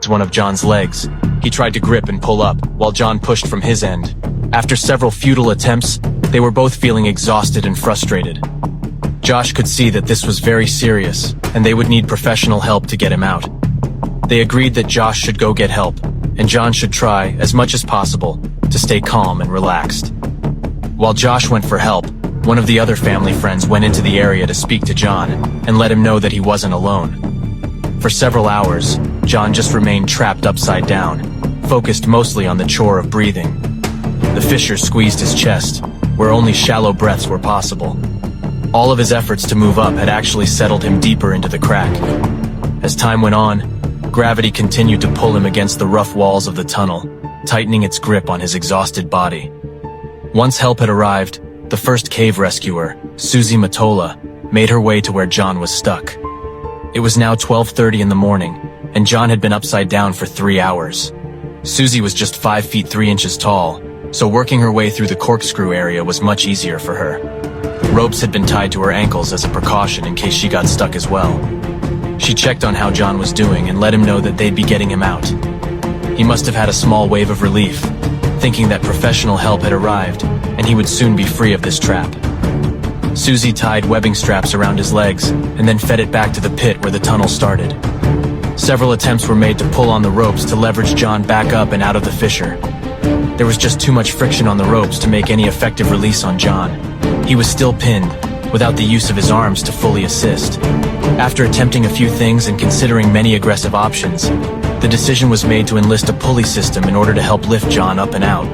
one of John's legs. He tried to grip and pull up, while John pushed from his end. After several futile attempts, they were both feeling exhausted and frustrated. Josh could see that this was very serious, and they would need professional help to get him out. They agreed that Josh should go get help, and John should try, as much as possible, to stay calm and relaxed. While Josh went for help, one of the other family friends went into the area to speak to John and let him know that he wasn't alone. For several hours, John just remained trapped upside down, focused mostly on the chore of breathing. The fissure squeezed his chest, where only shallow breaths were possible. All of his efforts to move up had actually settled him deeper into the crack. As time went on, gravity continued to pull him against the rough walls of the tunnel, tightening its grip on his exhausted body. Once help had arrived, the first cave rescuer, Susie Matola, made her way to where John was stuck. It was now 12:30 in the morning, and John had been upside down for 3 hours. Susie was just 5 feet 3 inches tall, so working her way through the corkscrew area was much easier for her. Ropes had been tied to her ankles as a precaution in case she got stuck as well. She checked on how John was doing and let him know that they'd be getting him out. He must have had a small wave of relief, thinking that professional help had arrived, and he would soon be free of this trap. Susie tied webbing straps around his legs and then fed it back to the pit where the tunnel started. Several attempts were made to pull on the ropes to leverage John back up and out of the fissure. There was just too much friction on the ropes to make any effective release on John. He was still pinned, without the use of his arms to fully assist. After attempting a few things and considering many aggressive options, the decision was made to enlist a pulley system in order to help lift John up and out.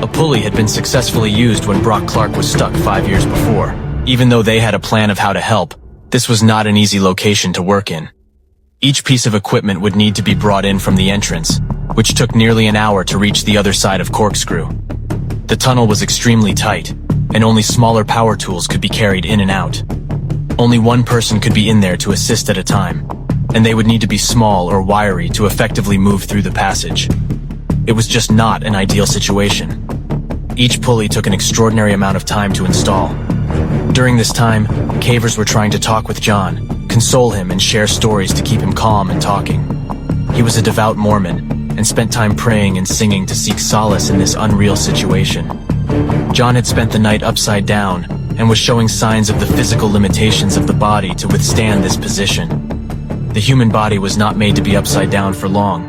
A pulley had been successfully used when Brock Clark was stuck 5 years before. Even though they had a plan of how to help, this was not an easy location to work in. Each piece of equipment would need to be brought in from the entrance, which took nearly an hour to reach the other side of Corkscrew. The tunnel was extremely tight, and only smaller power tools could be carried in and out. Only one person could be in there to assist at a time, and they would need to be small or wiry to effectively move through the passage. It was just not an ideal situation. Each pulley took an extraordinary amount of time to install. During this time, cavers were trying to talk with John, console him and share stories to keep him calm and talking. He was a devout Mormon, and spent time praying and singing to seek solace in this unreal situation. John had spent the night upside down, and was showing signs of the physical limitations of the body to withstand this position. The human body was not made to be upside down for long.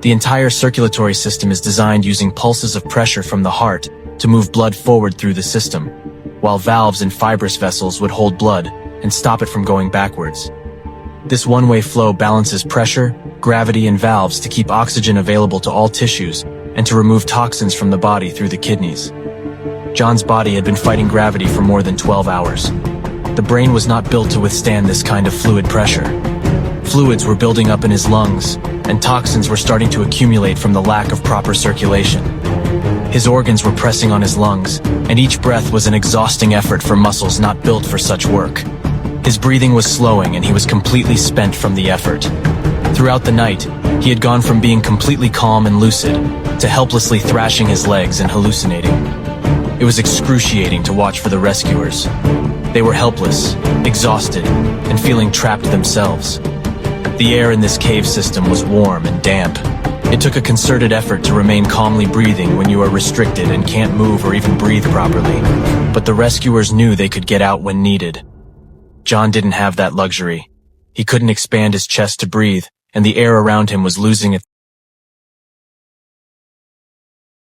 The entire circulatory system is designed using pulses of pressure from the heart to move blood forward through the system, while valves and fibrous vessels would hold blood and stop it from going backwards. This one-way flow balances pressure, gravity, and valves to keep oxygen available to all tissues and to remove toxins from the body through the kidneys. John's body had been fighting gravity for more than 12 hours. The brain was not built to withstand this kind of fluid pressure. Fluids were building up in his lungs, and toxins were starting to accumulate from the lack of proper circulation. His organs were pressing on his lungs, and each breath was an exhausting effort for muscles not built for such work. His breathing was slowing, and he was completely spent from the effort. Throughout the night, he had gone from being completely calm and lucid to helplessly thrashing his legs and hallucinating. It was excruciating to watch for the rescuers. They were helpless, exhausted, and feeling trapped themselves. The air in this cave system was warm and damp. It took a concerted effort to remain calmly breathing when you are restricted and can't move or even breathe properly. But the rescuers knew they could get out when needed. John didn't have that luxury. He couldn't expand his chest to breathe, and the air around him was losing its